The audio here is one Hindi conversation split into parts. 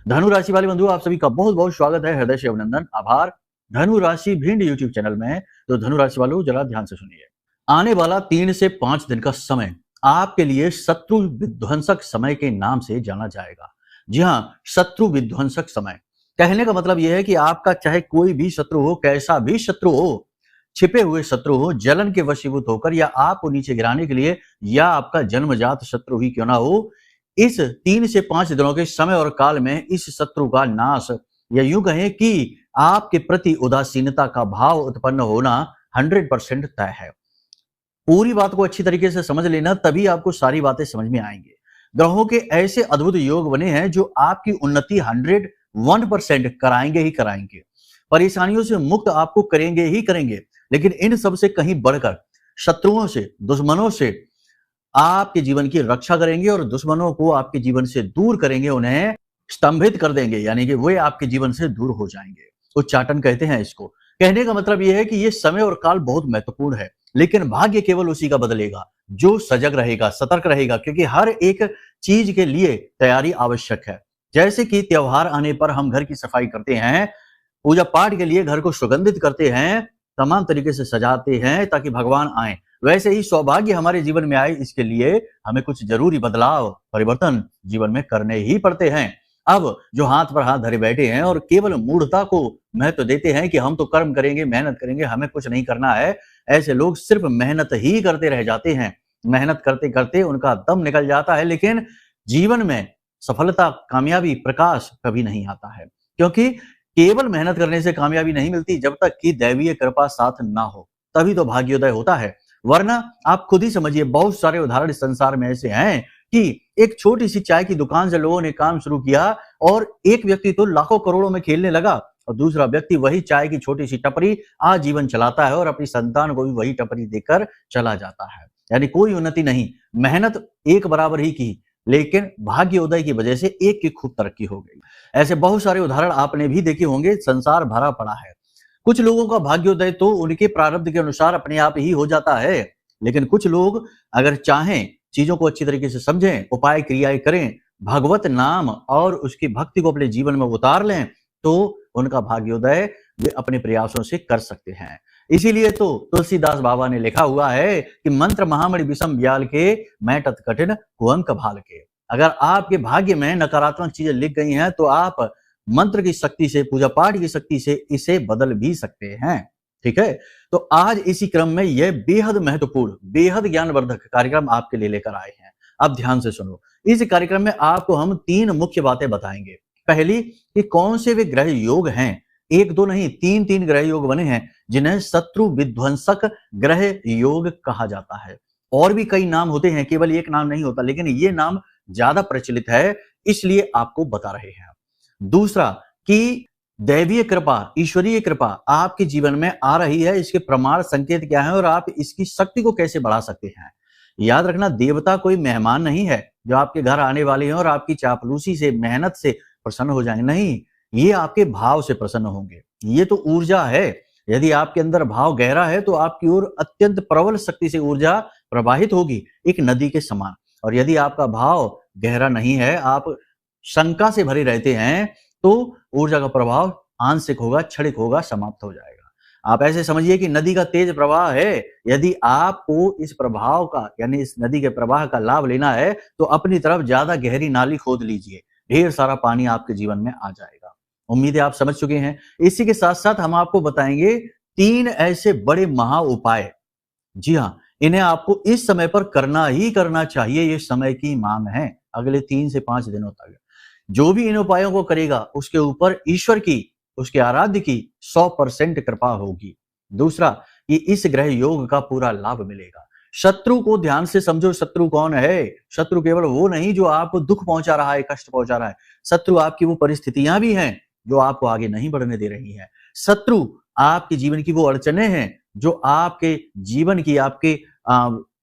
धनु राशि वाले बंधुओं, आप सभी का बहुत बहुत स्वागत है। हृदय से अभिनंदन, आभार। धनु राशि भिंड यूट्यूब चैनल में। तो धनु राशि वालों, जरा ध्यान से सुनिए। आने वाला 3 से 5 दिन का समय आपके लिए शत्रु विध्वंसक समय के नाम से जाना जाएगा। जी हाँ, शत्रु विध्वंसक समय कहने का मतलब यह है कि आपका चाहे कोई भी शत्रु हो, कैसा भी शत्रु हो, छिपे हुए शत्रु हो, जलन के वशीभूत होकर या आपको नीचे गिराने के लिए, या आपका जन्मजात शत्रु ही क्यों ना हो, इस 3 से 5 दिनों के समय और काल में इस शत्रु का नाश, या यूं कहें कि आपके प्रति उदासीनता का भाव उत्पन्न होना 100% तय है। पूरी बात को अच्छी तरीके से समझ लेना, तभी आपको सारी बातें समझ में आएंगी। ग्रहों के ऐसे अद्भुत योग बने हैं जो आपकी उन्नति 101% कराएंगे ही कराएंगे, परेशानियों से मुक्त आपको करेंगे ही करेंगे। लेकिन इन सब से कहीं बढ़कर शत्रुओं से, दुश्मनों से आपके जीवन की रक्षा करेंगे और दुश्मनों को आपके जीवन से दूर करेंगे, उन्हें स्तंभित कर देंगे, यानी कि वे आपके जीवन से दूर हो जाएंगे। उच्चाटन कहते हैं इसको। कहने का मतलब यह है कि यह समय और काल बहुत महत्वपूर्ण है, लेकिन भाग्य केवल उसी का बदलेगा जो सजग रहेगा, सतर्क रहेगा, क्योंकि हर एक चीज के लिए तैयारी आवश्यक है। जैसे कि त्योहार आने पर हम घर की सफाई करते हैं, पूजा पाठ के लिए घर को सुगंधित करते हैं, तमाम तरीके से सजाते हैं ताकि भगवान आए, वैसे ही सौभाग्य हमारे जीवन में आए, इसके लिए हमें कुछ जरूरी बदलाव, परिवर्तन जीवन में करने ही पड़ते हैं। अब जो हाथ पर हाथ धरे बैठे हैं और केवल मूढ़ता को महत्व देते हैं कि हम तो कर्म करेंगे, मेहनत करेंगे, हमें कुछ नहीं करना है, ऐसे लोग सिर्फ मेहनत ही करते रह जाते हैं। मेहनत करते करते उनका दम निकल जाता है, लेकिन जीवन में सफलता, कामयाबी, प्रकाश कभी नहीं आता है। क्योंकि केवल मेहनत करने से कामयाबी नहीं मिलती, जब तक कि दैवीय कृपा साथ ना हो, तभी तो भाग्योदय होता है। वरना आप खुद ही समझिए, बहुत सारे उदाहरण इस संसार में ऐसे हैं कि एक छोटी सी चाय की दुकान से लोगों ने काम शुरू किया और एक व्यक्ति तो लाखों करोड़ों में खेलने लगा और दूसरा व्यक्ति वही चाय की छोटी सी टपरी आजीवन चलाता है और अपनी संतान को भी वही टपरी देकर चला जाता है। यानी कोई उन्नति नहीं, मेहनत एक बराबर ही की, लेकिन भाग्योदय की वजह से एक की खूब तरक्की हो गई। ऐसे बहुत सारे उदाहरण आपने भी देखे होंगे, संसार भरा पड़ा है। कुछ लोगों का भाग्योदय तो उनके प्रारब्ध के अनुसार अपने आप ही हो जाता है, लेकिन कुछ लोग अगर चाहें, चीजों को अच्छी तरीके से समझें, उपाय क्रियाएं करें, भगवत नाम और उसकी भक्ति को अपने जीवन में उतार लें, तो उनका भाग्योदय वे अपने प्रयासों से कर सकते हैं। इसीलिए तो तुलसीदास बाबा ने लिखा हुआ है कि मंत्र महामणि विषम ब्याल के, मैटत कठिन कुअंक भाल के। अगर आपके भाग्य में नकारात्मक चीजें लिख गई हैं तो आप मंत्र की शक्ति से, पूजा पाठ की शक्ति से इसे बदल भी सकते हैं। ठीक है, तो आज इसी क्रम में यह बेहद महत्वपूर्ण, बेहद ज्ञानवर्धक कार्यक्रम आपके लिए लेकर आए हैं। अब ध्यान से सुनो। इस कार्यक्रम में आपको हम 3 मुख्य बातें बताएंगे। पहली कि कौन से वे ग्रह योग हैं, 1 2 नहीं, 3 ग्रह योग बने हैं जिन्हें शत्रु विध्वंसक ग्रह योग कहा जाता है। और भी कई नाम होते हैं, केवल एक नाम नहीं होता, लेकिन ये नाम ज्यादा प्रचलित है, इसलिए आपको बता रहे हैं। दूसरा कि दैवीय कृपा, ईश्वरीय कृपा आपके जीवन में आ रही है, इसके प्रमाण संकेत क्या है और आप इसकी शक्ति को कैसे बढ़ा सकते हैं। याद रखना, देवता कोई मेहमान नहीं है जो आपके घर आने वाले हैं और आपकी चापलूसी से, मेहनत से प्रसन्न हो जाएंगे। नहीं, ये आपके भाव से प्रसन्न होंगे। ये तो ऊर्जा है। यदि आपके अंदर भाव गहरा है तो आपकी ओर अत्यंत प्रबल शक्ति से ऊर्जा प्रवाहित होगी, एक नदी के समान। और यदि आपका भाव गहरा नहीं है, आप शंका से भरे रहते हैं, तो ऊर्जा का प्रभाव आंशिक होगा, क्षणिक होगा, समाप्त हो जाएगा। आप ऐसे समझिए कि नदी का तेज प्रवाह है। यदि आपको इस प्रभाव का, यानी इस नदी के प्रवाह का लाभ लेना है, तो अपनी तरफ ज्यादा गहरी नाली खोद लीजिए, ढेर सारा पानी आपके जीवन में आ जाएगा। उम्मीद है आप समझ चुके हैं। इसी के साथ साथ हम आपको बताएंगे 3 ऐसे बड़े महा उपाय। जी हाँ, इन्हें आपको इस समय पर करना ही करना चाहिए। ये समय की मांग है। अगले 3 से 5 दिनों तक जो भी इन उपायों को करेगा, उसके ऊपर ईश्वर की, उसके आराध्य की 100% कृपा होगी। दूसरा कि इस ग्रह योग का पूरा लाभ मिलेगा। शत्रु को ध्यान से समझो। शत्रु कौन है? शत्रु केवल वो नहीं जो आपको दुख पहुंचा रहा है, कष्ट पहुंचा रहा है। शत्रु आपकी वो परिस्थितियां भी हैं जो आपको आगे नहीं बढ़ने दे रही हैं। शत्रु आपके जीवन की वो अड़चने हैं जो आपके जीवन की, आपके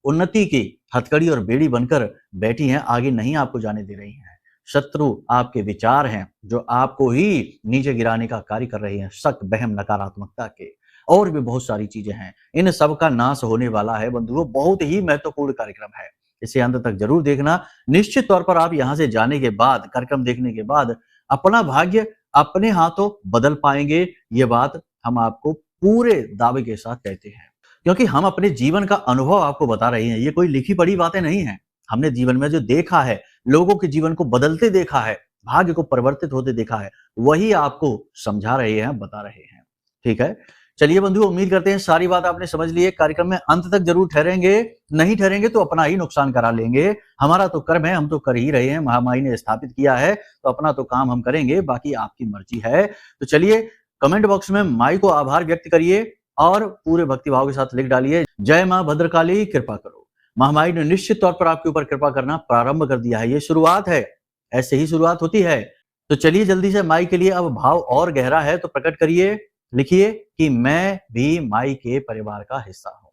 उन्नति की हथकड़ी और बेड़ी बनकर बैठी हैं, आगे नहीं आपको जाने दे रही हैं। शत्रु आपके विचार हैं जो आपको ही नीचे गिराने का कार्य कर रहे हैं, शक, वहम, नकारात्मकता के, और भी बहुत सारी चीजें हैं। इन सब का नाश होने वाला है बंधुओं। बहुत ही महत्वपूर्ण कार्यक्रम है, इसे अंत तक जरूर देखना। निश्चित तौर पर आप यहां से जाने के बाद, कार्यक्रम देखने के बाद अपना भाग्य अपने हाथों बदल पाएंगे, ये बात हम आपको पूरे दावे के साथ कहते हैं, क्योंकि हम अपने जीवन का अनुभव आपको बता रहे हैं। ये कोई लिखी पढ़ी बातें नहीं है। हमने जीवन में जो देखा है, लोगों के जीवन को बदलते देखा है, भाग्य को परिवर्तित होते देखा है, वही आपको समझा रहे हैं, बता रहे हैं। ठीक है, चलिए बंधु, उम्मीद करते हैं सारी बात आपने समझ ली है। कार्यक्रम में अंत तक जरूर ठहरेंगे, नहीं ठहरेंगे तो अपना ही नुकसान करा लेंगे। हमारा तो कर्म है, हम तो कर ही रहे हैं, महामाई ने स्थापित किया है, तो अपना तो काम हम करेंगे, बाकी आपकी मर्जी है। तो चलिए कमेंट बॉक्स में माई को आभार व्यक्त करिए और पूरे भक्तिभाव के साथ लिख डालिए, जय मां भद्रकाली कृपा करो। महामाई ने निश्चित तौर पर आपके ऊपर कृपा करना प्रारंभ कर दिया है। ये शुरुआत है, ऐसे ही शुरुआत होती है। तो चलिए जल्दी से माई के लिए अब भाव और गहरा है तो प्रकट करिए, लिखिए कि मैं भी माई के परिवार का हिस्सा हूं।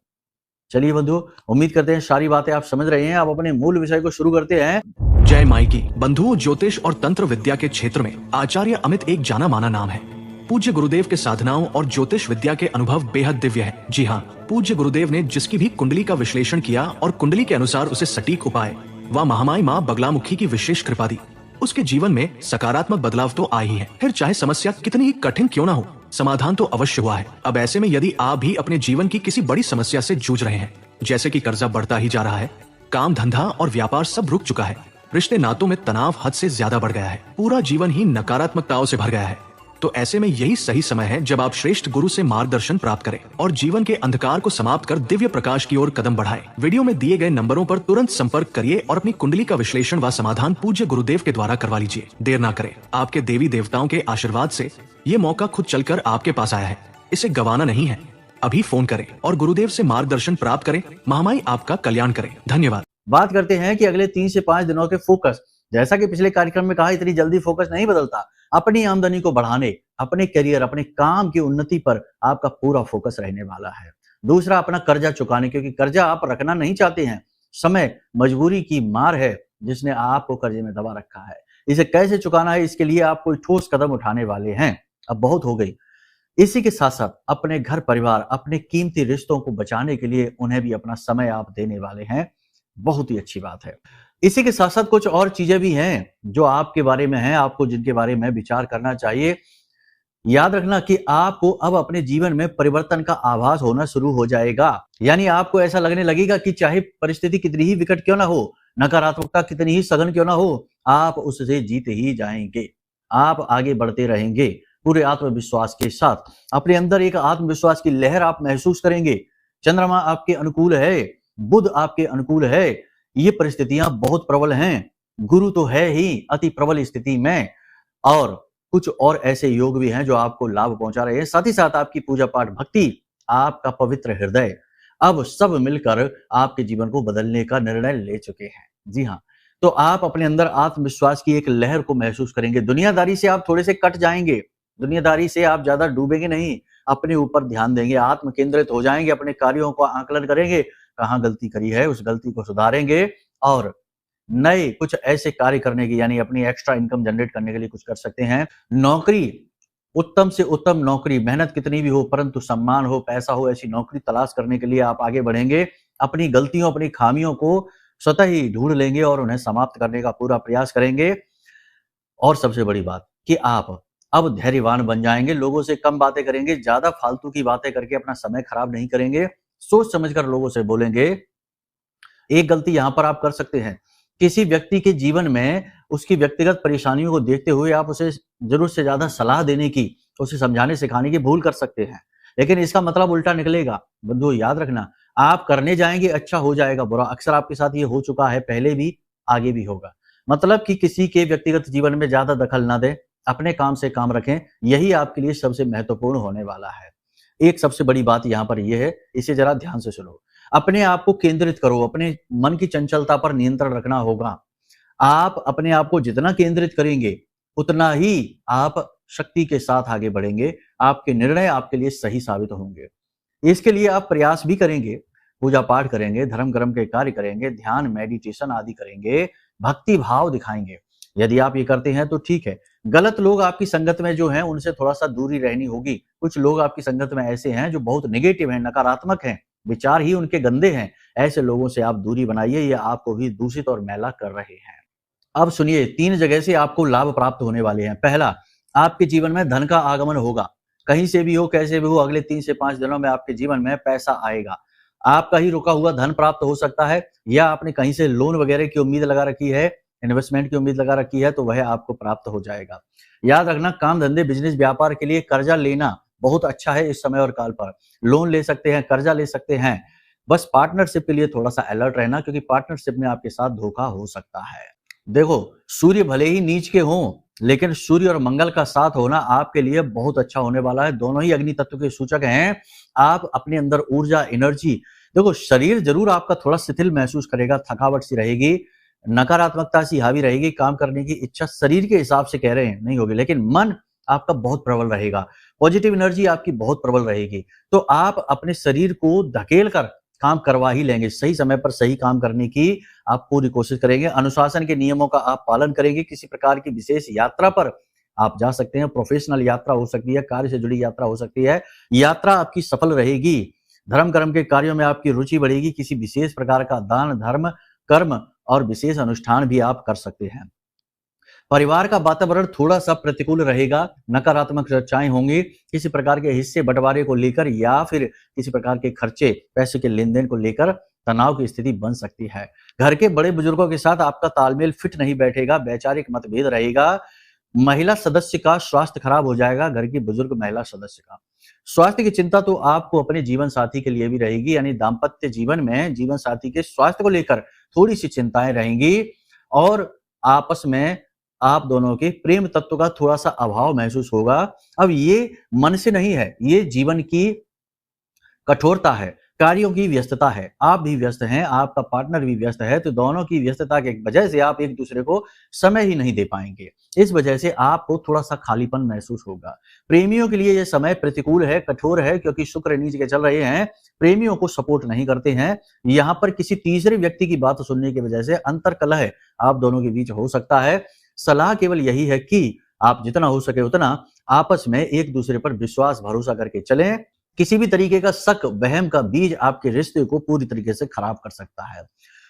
चलिए बंधु, उम्मीद करते हैं सारी बातें आप समझ रहे हैं। अब अपने मूल विषय को शुरू करते हैं। जय माई की। बंधुओं, ज्योतिष और तंत्र विद्या के क्षेत्र में आचार्य अमित एक जाना माना नाम है। पूज्य गुरुदेव के साधनाओं और ज्योतिष विद्या के अनुभव बेहद दिव्य है। जी हाँ, पूज्य गुरुदेव ने जिसकी भी कुंडली का विश्लेषण किया और कुंडली के अनुसार उसे सटीक उपाय व महामाई माँ बगलामुखी की विशेष कृपा दी, उसके जीवन में सकारात्मक बदलाव तो आए ही है। फिर चाहे समस्या कितनी ही कठिन क्यों ना हो, समाधान तो अवश्य हुआ है। अब ऐसे में यदि आप भी अपने जीवन की किसी बड़ी समस्या से जूझ रहे हैं, जैसे कि कर्जा बढ़ता ही जा रहा है, काम धंधा और व्यापार सब रुक चुका है, रिश्ते नातों में तनाव हद से ज्यादा बढ़ गया है, पूरा जीवन ही नकारात्मकताओं से भर गया है, तो ऐसे में यही सही समय है जब आप श्रेष्ठ गुरु से मार्गदर्शन प्राप्त करें और जीवन के अंधकार को समाप्त कर दिव्य प्रकाश की ओर कदम बढ़ाएं। वीडियो में दिए गए नंबरों पर तुरंत संपर्क करिए और अपनी कुंडली का विश्लेषण व समाधान पूज्य गुरुदेव के द्वारा करवा लीजिए। देर ना करें, आपके देवी देवताओं के आशीर्वाद से ये मौका खुद चलकर आपके पास आया है, इसे गंवाना नहीं है। अभी फोन करें और गुरुदेव से मार्गदर्शन प्राप्त करें। महामाई आपका कल्याण करें। धन्यवाद। बात करते हैं कि अगले 3 से 5 दिनों के फोकस। जैसा कि पिछले कार्यक्रम में कहा, इतनी जल्दी फोकस नहीं बदलता। अपनी आमदनी को बढ़ाने, अपने करियर, अपने काम की उन्नति पर आपका पूरा फोकस रहने वाला है। दूसरा, अपना कर्जा चुकाने, क्योंकि कर्जा आप रखना नहीं चाहते हैं। समय मजबूरी की मार है जिसने आपको कर्जे में दबा रखा है। इसे कैसे चुकाना है, इसके लिए आप कोई ठोस कदम उठाने वाले हैं। अब बहुत हो गई। इसी के साथ साथ अपने घर परिवार, अपने कीमती रिश्तों को बचाने के लिए उन्हें भी अपना समय आप देने वाले हैं। बहुत ही अच्छी बात है। इसी के साथ साथ कुछ और चीजें भी हैं जो आपके बारे में हैं, आपको जिनके बारे में विचार करना चाहिए। याद रखना कि आपको अब अपने जीवन में परिवर्तन का आभास होना शुरू हो जाएगा। यानी आपको ऐसा लगने लगेगा कि चाहे परिस्थिति कितनी ही विकट क्यों ना हो, नकारात्मकता कितनी ही सघन क्यों ना हो, आप उससे जीत ही जाएंगे। आप आगे बढ़ते रहेंगे पूरे आत्मविश्वास के साथ। अपने अंदर एक आत्मविश्वास की लहर आप महसूस करेंगे। चंद्रमा आपके अनुकूल है, बुध आपके अनुकूल है। ये परिस्थितियां बहुत प्रबल हैं। गुरु तो है ही अति प्रबल स्थिति में, और कुछ और ऐसे योग भी हैं जो आपको लाभ पहुंचा रहे हैं। साथ ही साथ आपकी पूजा पाठ, भक्ति, आपका पवित्र हृदय, अब सब मिलकर आपके जीवन को बदलने का निर्णय ले चुके हैं। जी हाँ, तो आप अपने अंदर आत्मविश्वास की एक लहर को महसूस करेंगे। दुनियादारी से आप थोड़े से कट जाएंगे। दुनियादारी से आप ज्यादा डूबेंगे नहीं, अपने ऊपर ध्यान देंगे, आत्म केंद्रित हो जाएंगे, अपने कार्यों का आकलन करेंगे, कहाँ गलती करी है उस गलती को सुधारेंगे और नए कुछ ऐसे कार्य करने की, यानी अपनी एक्स्ट्रा इनकम जनरेट करने के लिए कुछ कर सकते हैं। नौकरी, उत्तम से उत्तम नौकरी, मेहनत कितनी भी हो परंतु सम्मान हो, पैसा हो, ऐसी नौकरी तलाश करने के लिए आप आगे बढ़ेंगे। अपनी गलतियों, अपनी खामियों को स्वतः ही ढूंढ लेंगे और उन्हें समाप्त करने का पूरा प्रयास करेंगे। और सबसे बड़ी बात कि आप अब धैर्यवान बन जाएंगे, लोगों से कम बातें करेंगे, ज्यादा फालतू की बातें करके अपना समय खराब नहीं करेंगे, सोच समझकर लोगों से बोलेंगे। एक गलती यहां पर आप कर सकते हैं, किसी व्यक्ति के जीवन में उसकी व्यक्तिगत परेशानियों को देखते हुए आप उसे जरूरत से ज्यादा सलाह देने की, उसे समझाने सिखाने की भूल कर सकते हैं, लेकिन इसका मतलब उल्टा निकलेगा। बंधुओं याद रखना, आप करने जाएंगे अच्छा हो जाएगा बुरा। अक्सर आपके साथ ये हो चुका है, पहले भी, आगे भी होगा। मतलब कि किसी के व्यक्तिगत जीवन में ज्यादा दखल ना दें, अपने काम से काम रखें, यही आपके लिए सबसे महत्वपूर्ण होने वाला है। एक सबसे बड़ी बात यहां पर यह है, इसे जरा ध्यान से सुनो। अपने आप को केंद्रित करो, अपने मन की चंचलता पर नियंत्रण रखना होगा। आप अपने आप को जितना केंद्रित करेंगे उतना ही आप शक्ति के साथ आगे बढ़ेंगे, आपके निर्णय आपके लिए सही साबित होंगे। इसके लिए आप प्रयास भी करेंगे, पूजा पाठ करेंगे, धर्म कर्म के कार्य करेंगे, ध्यान मेडिटेशन आदि करेंगे, भक्ति भाव दिखाएंगे। यदि आप ये करते हैं तो ठीक है। गलत लोग आपकी संगत में जो हैं उनसे थोड़ा सा दूरी रहनी होगी। कुछ लोग आपकी संगत में ऐसे हैं जो बहुत नेगेटिव हैं, नकारात्मक हैं, विचार ही उनके गंदे हैं। ऐसे लोगों से आप दूरी बनाइए, ये आपको भी दूषित और मैला कर रहे हैं। अब सुनिए, 3 जगह से आपको लाभ प्राप्त होने वाले हैं। पहला, आपके जीवन में धन का आगमन होगा। कहीं से भी हो, कैसे भी हो, अगले 3 से 5 दिनों में आपके जीवन में पैसा आएगा। आपका ही रुका हुआ धन प्राप्त हो सकता है, या आपने कहीं से लोन वगैरह की उम्मीद लगा रखी है, इन्वेस्टमेंट की उम्मीद लगा रखी है, तो वह आपको प्राप्त हो जाएगा। याद रखना, काम धंधे, बिजनेस, व्यापार के लिए कर्जा लेना बहुत अच्छा है इस समय और काल पर। लोन ले सकते हैं, कर्जा ले सकते हैं। बस पार्टनरशिप के लिए थोड़ा-सा अलर्ट रहना, क्योंकि पार्टनरशिप में आपके साथ धोखा हो सकता है। देखो, सूर्य भले ही नीच के हों, लेकिन सूर्य और मंगल का साथ होना आपके लिए बहुत अच्छा होने वाला है। दोनों ही अग्नि तत्व के सूचक हैं। आप अपने अंदर ऊर्जा, एनर्जी, देखो शरीर जरूर आपका थोड़ा शिथिल महसूस करेगा, थकावट सी रहेगी, नकारात्मकता सी हावी रहेगी, काम करने की इच्छा शरीर के हिसाब से कह रहे हैं नहीं होगी, लेकिन मन आपका बहुत प्रबल रहेगा, पॉजिटिव एनर्जी आपकी बहुत प्रबल रहेगी। तो आप अपने शरीर को धकेल कर काम करवा ही लेंगे। सही समय पर सही काम करने की आप पूरी कोशिश करेंगे। अनुशासन के नियमों का आप पालन करेंगे। किसी प्रकार की विशेष यात्रा पर आप जा सकते हैं। प्रोफेशनल यात्रा हो सकती है, कार्य से जुड़ी यात्रा हो सकती है। यात्रा आपकी सफल रहेगी। धर्म कर्म के कार्यों में आपकी रुचि बढ़ेगी। किसी विशेष प्रकार का दान, धर्म, कर्म और विशेष अनुष्ठान भी आप कर सकते हैं। परिवार का वातावरण थोड़ा-सा प्रतिकूल रहेगा, नकारात्मक चर्चाएँ होंगी, किसी प्रकार के हिस्से बँटवारे को लेकर या फिर किसी प्रकार के खर्चे, पैसे के लेन-देन को लेकर तनाव की स्थिति बन सकती है। घर के बड़े बुजुर्गों के साथ आपका तालमेल फिट नहीं बैठेगा, वैचारिक मतभेद रहेगा। महिला सदस्य का स्वास्थ्य खराब हो जाएगा, घर की बुजुर्ग महिला सदस्य का। स्वास्थ्य की चिंता तो आपको अपने जीवन साथी के लिए भी रहेगी, यानी दाम्पत्य जीवन में जीवन साथी के स्वास्थ्य को लेकर थोड़ी-सी चिंताएँ रहेंगी और आपस में आप दोनों के प्रेम तत्व का थोड़ा-सा अभाव महसूस होगा। अब ये मन से नहीं है, ये जीवन की कठोरता है, कार्यों की व्यस्तता है। आप भी व्यस्त हैं, आपका पार्टनर भी व्यस्त है, तो दोनों की व्यस्तता की वजह से आप एक-दूसरे को समय ही नहीं दे पाएँगे। इस वजह से आपको थोड़ा-सा खालीपन महसूस होगा। प्रेमियों के लिए ये समय प्रतिकूल है, कठोर है, क्योंकि शुक्र नीच के चल रहे हैं, प्रेमियों को सपोर्ट नहीं करते हैं। यहाँ पर किसी तीसरे व्यक्ति की बात सुनने की वजह से अंतर्कलह आप दोनों के बीच हो सकता है। सलाह केवल यही है कि आप जितना हो सके उतना आपस में एक-दूसरे पर विश्वास, भरोसा करके चलें। किसी भी तरीके का शक, वहम का बीज आपके रिश्ते को पूरी तरीके से खराब कर सकता है।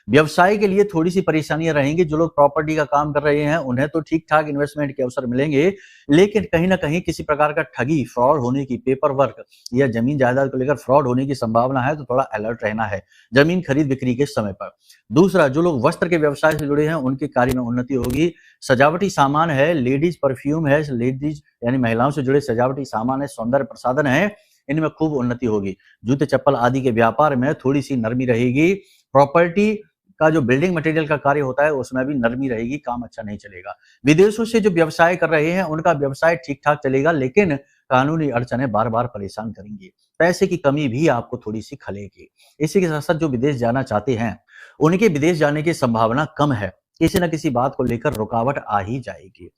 व्यवसाय के लिए थोड़ी-सी परेशानियाँ रहेंगी। जो लोग प्रॉपर्टी का काम कर रहे हैं, उन्हें तो ठीक-ठाक इन्वेस्टमेंट के अवसर मिलेंगे, लेकिन कहीं न कहीं किसी प्रकार का ठगी, फ्रॉड होने की, पेपर वर्क या ज़मीन-जायदाद को लेकर फ्रॉड होने की संभावना है, तो थोड़ा अलर्ट रहना है, ज़मीन खरीद-बिक्री के समय पर। दूसरा, जो लोग वस्त्र के व्यवसाय से जुड़े हैं, उनके कार्य में उन्नति होगी। सजावटी सामान है, लेडीज़ परफ्यूम है, लेडीज़ यानी महिलाओं से जुड़े सजावटी सामान है, सौंदर्य प्रसाधन है, इनमें खूब उन्नति होगी। जूते-चप्पल आदि के व्यापार में थोड़ी-सी नरमी रहेगी। प्रॉपर्टी का जो बिल्डिंग मटेरियल का कार्य होता है, उसमें भी नरमी रहेगी, काम अच्छा नहीं चलेगा। विदेशों से जो व्यवसाय कर रहे हैं, उनका व्यवसाय ठीक-ठाक चलेगा, लेकिन कानूनी अड़चनें बार-बार परेशान करेंगी। पैसे की कमी भी आपको थोड़ी-सी खलेगी। इसी के साथ-साथ जो विदेश जाना चाहते हैं, उनके विदेश जाने की संभावना कम है। किसी न किसी बात को लेकर रुकावट आ ही जाएगी।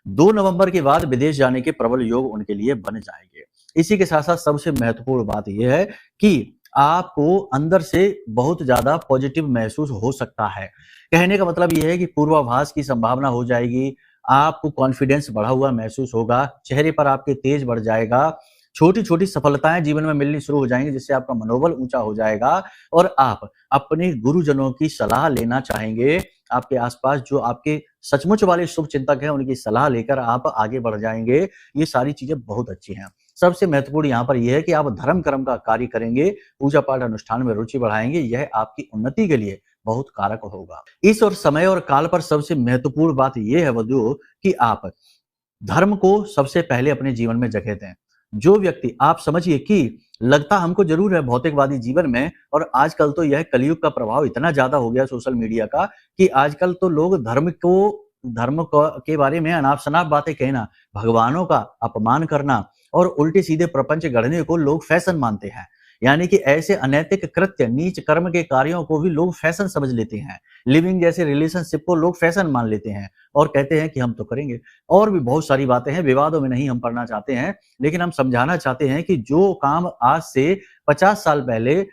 2 नवंबर के बाद विदेश जाने के प्रबल योग उनके लिए बन जाएंगे। इसी के साथ-साथ सबसे महत्वपूर्ण बात यह है कि आपको अंदर से बहुत ज़्यादा पॉजिटिव महसूस हो सकता है। कहने का मतलब ये है कि पूर्वाभास की संभावना हो जाएगी, आपको कॉन्फिडेंस बढ़ा हुआ महसूस होगा, चेहरे पर आपके तेज बढ़ जाएगा, छोटी-छोटी सफलताएँ जीवन में मिलनी शुरू हो जाएँगी, जिससे आपका मनोबल ऊँचा हो जाएगा और आप अपने गुरुजनों की सलाह लेना चाहेंगे। आपके आस-पास जो आपके सचमुच वाले शुभचिंतक हैं, उनकी सलाह लेकर आप आगे बढ़ जाएँगे। ये सारी चीज़ें बहुत अच्छी हैं। सबसे महत्वपूर्ण यहाँ पर ये है कि आप धर्म कर्म का कार्य करेंगे, पूजा-पाठ अनुष्ठान में रुचि बढ़ाएँगे, यह आपकी उन्नति के लिए बहुत कारक होगा। इस और समय और काल पर सबसे महत्वपूर्ण बात ये है बंधुओं कि आप धर्म को सबसे पहले अपने जीवन में जगह दें। जो व्यक्ति आप समझिए कि लगता हमको ज़रूर है भौतिकवादी जीवन में, और आजकल तो यह कलयुग का प्रभाव इतना ज़्यादा हो गया सोशल मीडिया का कि आजकल तो लोग धर्म के बारे में अनाप-शनाप बातें कहना, भगवानों का अपमान करना और उल्टे-सीधे प्रपंच गढ़ने को लोग फैशन मानते हैं। यानी कि ऐसे अनैतिक कृत्य, नीच कर्म के कार्यों को भी लोग फैशन समझ लेते हैं। लिविंग जैसे रिलेशनशिप को लोग फैशन मान लेते हैं और कहते हैं कि हम तो करेंगे। और भी बहुत सारी बातें हैं, विवादों में नहीं हम पड़ना चाहते हैं, लेकिन हम समझाना चाहते हैं कि जो काम आज से 50 साल पहले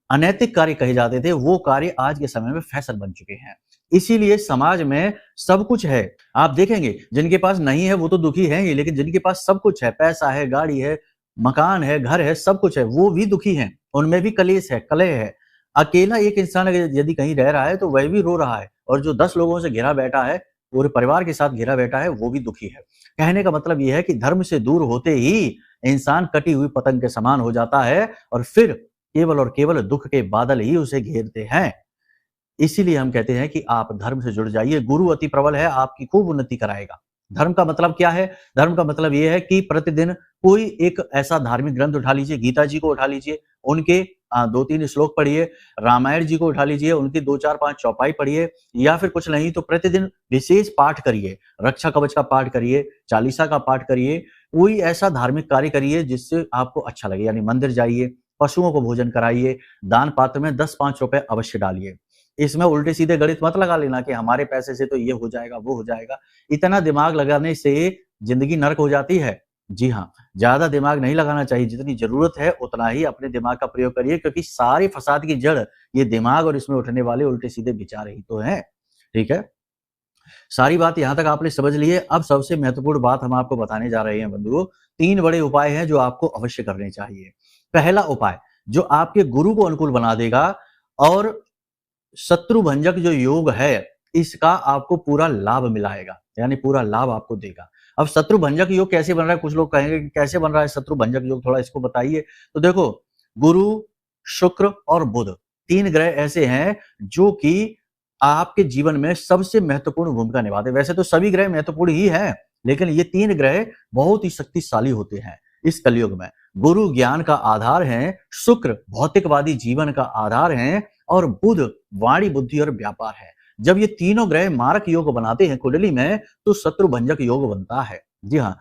अनैतिक कार्य कहे जाते थे, वो कार्य आज के समय में फैशन बन चुके हैं। इसीलिए समाज में सब कुछ है। आप देखेंगे जिनके पास नहीं है वो तो दुखी हैं ही, लेकिन जिनके पास सब कुछ है, पैसा है, गाड़ी है, मकान है, घर है, सब कुछ है, वो भी दुखी हैं। उनमें भी कलेश है, कलह है। अकेला एक इंसान अगर यदि कहीं रह रहा है तो वह भी रो रहा है और जो 10 लोगों से घिरा बैठा है, पूरे परिवार के साथ घिरा बैठा है, वो भी दुखी है। कहने का मतलब ये है कि धर्म से दूर होते ही इंसान कटी हुई पतंग के समान हो जाता है और फिर केवल और केवल दुख के बादल ही उसे घेरते हैं। इसीलिए हम कहते हैं कि आप धर्म से जुड़ जाइए। गुरु अति प्रबल है, आपकी खूब उन्नति कराएगा। धर्म का मतलब क्या है? धर्म का मतलब ये है कि प्रतिदिन कोई एक ऐसा धार्मिक ग्रंथ उठा लीजिए, गीता जी को उठा लीजिए, उनके 2-3 श्लोक पढ़िए, रामायण जी को उठा लीजिए, उनकी 2, 4, 5 चौपाई पढ़िए, या फिर कुछ नहीं तो प्रतिदिन विशेष पाठ करिए, रक्षा कवच का पाठ करिए, चालीसा का पाठ करिए, कोई ऐसा धार्मिक कार्य करिए जिससे आपको अच्छा लगे, यानी मंदिर जाइए, पशुओं को भोजन कराइए, दान पात्र में 10-5 रुपए अवश्य डालिए। इसमें उल्टे सीधे गणित मत लगा लेना कि हमारे पैसे से तो ये हो जाएगा, वो हो जाएगा। इतना दिमाग लगाने से जिंदगी नर्क हो जाती है। जी हाँ, ज्यादा दिमाग नहीं लगाना चाहिए, जितनी जरूरत है उतना ही अपने दिमाग का प्रयोग करिए, क्योंकि सारे फसाद की जड़ ये दिमाग और इसमें उठने वाले उल्टे सीधे विचार ही तो हैं। ठीक है, सारी बात यहां तक आपने समझ ली है। अब सबसे महत्वपूर्ण बात हम आपको बताने जा रहे हैं बंधुओं। 3 बड़े उपाय हैं जो आपको अवश्य करने चाहिए। पहला उपाय जो आपके गुरु को अनुकूल बना देगा और शत्रु भंजक जो योग है, इसका आपको पूरा लाभ मिलाएगा, यानी पूरा लाभ आपको देगा। अब शत्रु भंजक योग कैसे बन रहा है? कुछ लोग कहेंगे कि कैसे बन रहा है शत्रु भंजक योग, थोड़ा इसको बताइए। तो देखो, गुरु, शुक्र और बुध 3 ग्रह ऐसे हैं जो कि आपके जीवन में सबसे महत्वपूर्ण भूमिका निभाते हैं। वैसे तो सभी ग्रह महत्वपूर्ण ही हैं, लेकिन ये 3 ग्रह बहुत ही शक्तिशाली होते हैं इस कलयुग में। गुरु ज्ञान का आधार है, शुक्र भौतिकवादी जीवन का आधार है और बुध वाणी, बुद्धि और व्यापार है। जब ये तीनों ग्रह मारक योग बनाते हैं कुंडली में, तो शत्रु भंजक योग बनता है। जी हाँ,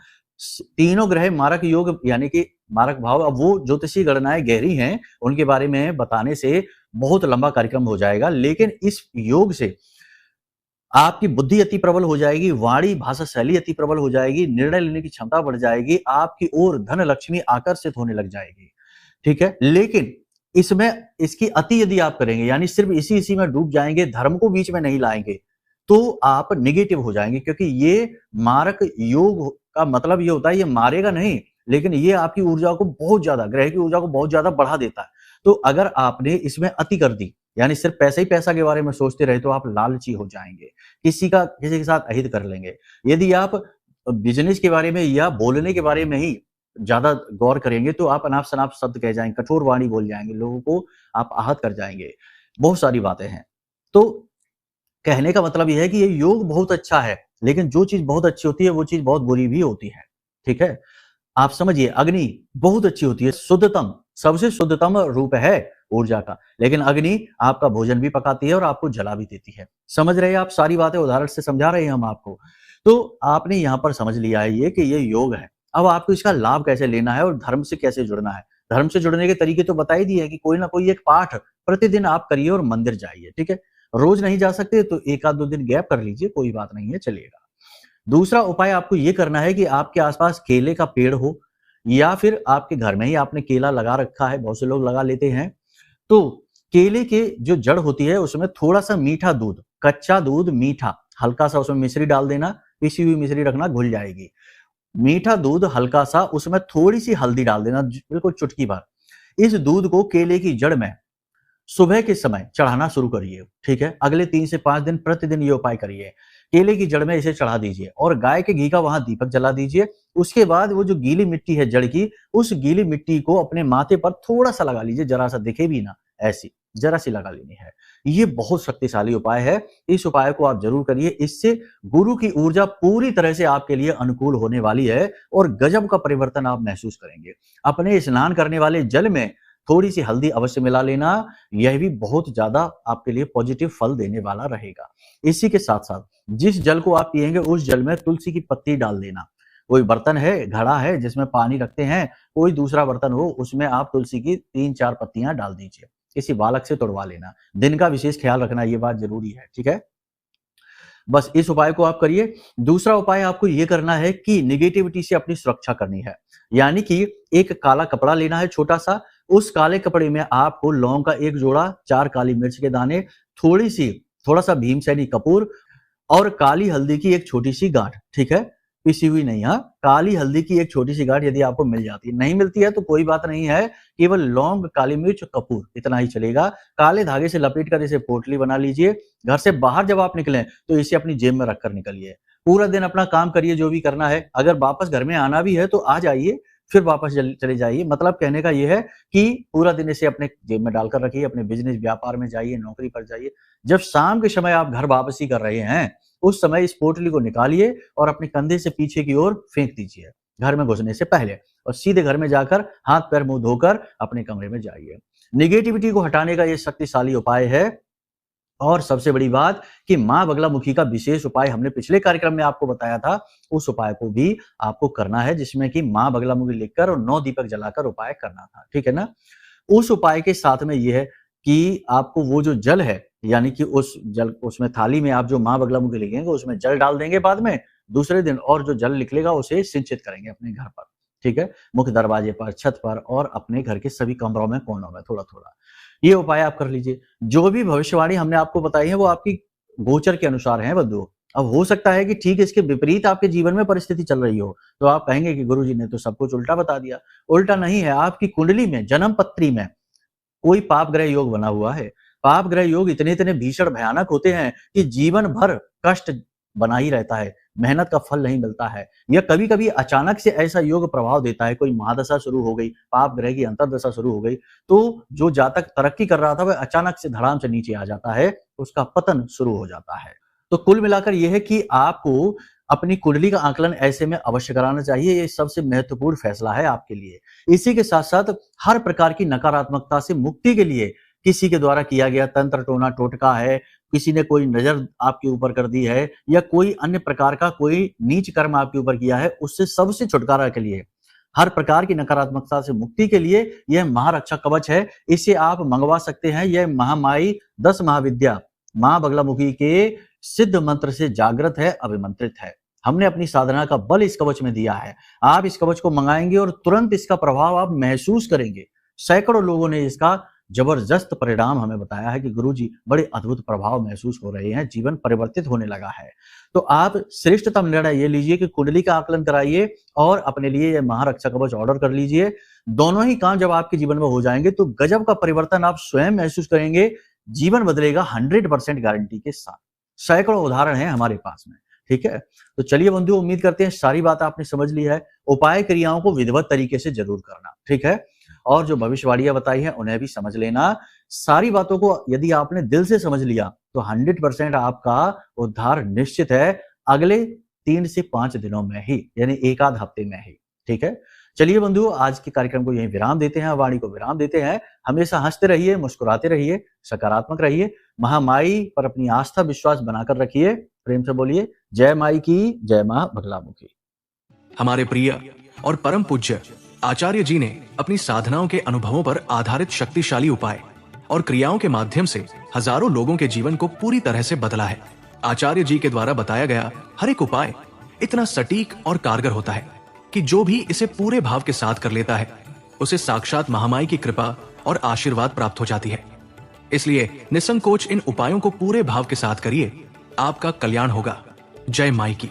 तीनों ग्रह मारक योग यानी कि मारक भाव। अब वो ज्योतिषी गणनाएं गहरी हैं, उनके बारे में बताने से बहुत लंबा कार्यक्रम हो जाएगा, लेकिन इस योग से आपकी बुद्धि अति प्रबल हो जाएगी, वाणी भाषा शैली अति प्रबल हो जाएगी, निर्णय लेने की क्षमता बढ़ जाएगी, आपकी ओर धन लक्ष्मी आकर्षित होने लग जाएगी। ठीक है, लेकिन इसमें इसकी अति यदि आप करेंगे, यानी सिर्फ इसी में डूब जाएंगे, धर्म को बीच में नहीं लाएंगे, तो आप निगेटिव हो जाएंगे। क्योंकि ये मारक योग का मतलब ये होता है, ये मारेगा नहीं, लेकिन ये आपकी ऊर्जा को बहुत ज्यादा, ग्रह की ऊर्जा को बहुत ज्यादा बढ़ा देता है। तो अगर आपने इसमें अति कर दी, यानी सिर्फ पैसा ही पैसा के बारे में सोचते रहे, तो आप लालची हो जाएंगे, किसी के साथ अहित कर लेंगे। यदि आप बिजनेस के बारे में या बोलने के बारे में ही ज्यादा गौर करेंगे, तो आप अनाप शनाप शब्द कह जाएंगे, कठोर वाणी बोल जाएंगे, लोगों को आप आहत कर जाएंगे। बहुत सारी बातें हैं। तो कहने का मतलब यह है कि ये योग बहुत अच्छा है, लेकिन जो चीज बहुत अच्छी होती है वो चीज बहुत बुरी भी होती है। ठीक है, आप समझिए, अग्नि बहुत अच्छी होती है, शुद्धतम, सबसे शुद्धतम रूप है ऊर्जा का, लेकिन अग्नि आपका भोजन भी पकाती है और आपको जला भी देती है। समझ रहे हैं आप? सारी बातें उदाहरण से समझा रहे हैं हम आपको। तो आपने यहां पर समझ लिया है ये कि ये योग है। अब आपको इसका लाभ कैसे लेना है और धर्म से कैसे जुड़ना है। धर्म से जुड़ने के तरीके तो बता ही दिए हैं कि कोई ना कोई एक पाठ प्रतिदिन आप करिए और मंदिर जाइए। ठीक है, रोज नहीं जा सकते तो 1-2 दिन गैप कर लीजिए, कोई बात नहीं है, चलेगा। दूसरा उपाय आपको ये करना है कि आपके आसपास केले का पेड़ हो, या फिर आपके घर में ही आपने केला लगा रखा है, बहुत से लोग लगा लेते हैं। तो केले के जो जड़ होती है उसमें थोड़ा सा मीठा दूध, कच्चा दूध मीठा, हल्का सा उसमें मिश्री डाल देना, पिसी हुई मिश्री रखना, घुल जाएगी। मीठा दूध हल्का सा, उसमें थोड़ी सी हल्दी डाल देना, बिल्कुल चुटकी भर। इस दूध को केले की जड़ में सुबह के समय चढ़ाना शुरू करिए। ठीक है, अगले 3 से 5 दिन प्रतिदिन ये उपाय करिए। केले की जड़ में इसे चढ़ा दीजिए और गाय के घी का वहां दीपक जला दीजिए। उसके बाद वो जो गीली मिट्टी है जड़ की, उस गीली मिट्टी को अपने माथे पर थोड़ा सा लगा लीजिए, जरा सा दिखे भी ना, ऐसी जरा सी लगा लेनी है। ये बहुत शक्तिशाली उपाय है, इस उपाय को आप जरूर करिए। इससे गुरु की ऊर्जा पूरी तरह से आपके लिए अनुकूल होने वाली है और गजब का परिवर्तन आप महसूस करेंगे। अपने स्नान करने वाले जल में थोड़ी सी हल्दी अवश्य मिला लेना, यह भी बहुत ज्यादा आपके लिए पॉजिटिव फल देने वाला रहेगा। इसी के साथ साथ जिस जल को आप पिएंगे उस जल में तुलसी की पत्ती डाल देना। कोई बर्तन है, घड़ा है जिसमें पानी रखते हैं, कोई दूसरा बर्तन हो, उसमें आप तुलसी की 3-4 पत्तियां डाल दीजिए, किसी बालक से तोड़वा लेना। दिन का विशेष ख्याल रखना, ये बात जरूरी है। ठीक है, बस इस उपाय को आप करिए। दूसरा उपाय आपको ये करना है कि निगेटिविटी से अपनी सुरक्षा करनी है, यानी कि एक काला कपड़ा लेना है छोटा सा, उस काले कपड़े में आपको लौंग का 1 जोड़ा, 4 काली मिर्च के दाने, थोड़ा सा भीमसेनी कपूर और काली हल्दी की एक छोटी सी गांठ, ठीक है, पिसी हुई नहीं। हाँ, काली हल्दी की एक छोटी सी गांठ यदि आपको मिल जाती है, नहीं मिलती है तो कोई बात नहीं है, केवल लौंग, काली मिर्च, कपूर इतना ही चलेगा। काले धागे से लपेट कर इसे पोटली बना लीजिए। घर से बाहर जब आप निकलें तो इसे अपनी जेब में रखकर निकलिए। पूरा दिन अपना काम करिए जो भी करना है। अगर वापस घर में आना भी है तो आ जाइए, फिर वापस चले जाइए। मतलब कहने का ये है कि पूरा दिन इसे अपने जेब में डालकर रखिए, अपने बिजनेस व्यापार में जाइए, नौकरी पर जाइए। जब शाम के समय आप घर वापसी कर रहे हैं, उस समय इस पोटली को निकालिए और अपने कंधे से पीछे की ओर फेंक दीजिए घर में घुसने से पहले, और सीधे घर में जाकर हाथ पैर मुंह धोकर अपने कमरे में जाइए। निगेटिविटी को हटाने का ये शक्तिशाली उपाय है। और सबसे बड़ी बात कि मां बगलामुखी का विशेष उपाय हमने पिछले कार्यक्रम में आपको बताया था, उस उपाय को भी आपको करना है, जिसमें कि मां बगलामुखी लिखकर और 9 दीपक जलाकर उपाय करना था, ठीक है ना। उस उपाय के साथ में यह है कि आपको वो जो जल है, यानी कि उस जल, उसमें थाली में आप जो मां बगलामुखी लिखेंगे उसमें जल डाल देंगे बाद में दूसरे दिन, और जो जल निकलेगा उसे सिंचित करेंगे अपने घर पर, ठीक है, मुख्य दरवाजे पर, छत पर और अपने घर के सभी कमरों में, कोनों में थोड़ा थोड़ा। ये उपाय आप कर लीजिए। जो भी भविष्यवाणी हमने आपको बताई है वो आपकी गोचर के अनुसार है बंधुओं। अब हो सकता है कि ठीक इसके विपरीत आपके जीवन में परिस्थिति चल रही हो, तो आप कहेंगे कि गुरुजी ने तो सब कुछ उल्टा बता दिया। उल्टा नहीं है, आपकी कुंडली में, जन्म पत्री में कोई पाप ग्रह योग बना हुआ है। पाप ग्रह योग इतने इतने भीषण भयानक होते हैं कि जीवन भर कष्ट बना ही रहता है, मेहनत का फल नहीं मिलता है। या कभी कभी अचानक से ऐसा योग प्रभाव देता है, कोई महादशा शुरू हो गई, पाप ग्रह की अंतर्दशा शुरू हो गई, तो जो जातक तरक्की कर रहा था वह अचानक से धड़ाम से नीचे आ जाता है, उसका पतन शुरू हो जाता है। तो कुल मिलाकर यह है कि आपको अपनी कुंडली का आकलन ऐसे में अवश्य कराना चाहिए। ये सबसे महत्वपूर्ण फैसला है आपके लिए। इसी के साथ साथ हर प्रकार की नकारात्मकता से मुक्ति के लिए किसी के द्वारा किया गया तंत्र टोना टोटका है, किसी ने कोई नजर आपके ऊपर कर दी है, या कोई अन्य प्रकार का कोई नीच कर्म आपके ऊपर किया है, उससे सबसे छुटकारा के लिए, हर प्रकार की नकारात्मकता से मुक्ति के लिए यह महारक्षा कवच है। इसे आप मंगवा सकते हैं। यह महामाई 10 महाविद्या मां बगलामुखी के सिद्ध मंत्र से जागृत है, अभिमंत्रित है। हमने अपनी साधना का बल इस कवच में दिया है। आप इस कवच को मंगाएंगे और तुरंत इसका प्रभाव आप महसूस करेंगे। सैकड़ों लोगों ने इसका जबरदस्त परिणाम हमें बताया है कि गुरुजी बड़े अद्भुत प्रभाव महसूस हो रहे हैं, जीवन परिवर्तित होने लगा है। तो आप श्रेष्ठतम निर्णय ये लीजिए कि कुंडली का आकलन कराइए और अपने लिए यह महारक्षा कवच ऑर्डर कर लीजिए। दोनों ही काम जब आपके जीवन में हो जाएंगे तो गजब का परिवर्तन आप स्वयं महसूस करेंगे। जीवन बदलेगा 100% गारंटी के साथ। सैकड़ों उदाहरण हैं हमारे पास में, ठीक है। तो चलिए बंधुओं, उम्मीद करते हैं सारी बात आपने समझ ली है। उपाय क्रियाओं को विधिवत तरीके से जरूर करना, ठीक है, और जो भविष्यवाणियां बताई हैं उन्हें भी समझ लेना। सारी बातों को यदि आपने दिल से समझ लिया तो 100% आपका उद्धार निश्चित है, अगले 3 से 5 दिनों में ही, यानी एक आध हफ्ते में ही, ठीक है। चलिए बंधुओं, आज के कार्यक्रम को यहीं विराम देते हैं, वाणी को विराम देते हैं। हमेशा हंसते रहिए, मुस्कुराते रहिए, सकारात्मक रहिए, महामाई पर अपनी आस्था विश्वास बनाकर रखिए। प्रेम से बोलिए जय माई की, जय मां बगलामुखी। हमारे प्रिय और परम पूज्य आचार्य जी ने अपनी साधनाओं के अनुभवों पर आधारित शक्तिशाली उपाय और क्रियाओं के माध्यम से हजारों लोगों के जीवन को पूरी तरह से बदला है। आचार्य जी के द्वारा बताया गया हर एक उपाय इतना सटीक और कारगर होता है कि जो भी इसे पूरे भाव के साथ कर लेता है उसे साक्षात महामाई की कृपा और आशीर्वाद प्राप्त हो जाती है। इसलिए निसंकोच इन उपायों को पूरे भाव के साथ करिए, आपका कल्याण होगा। जय माई की।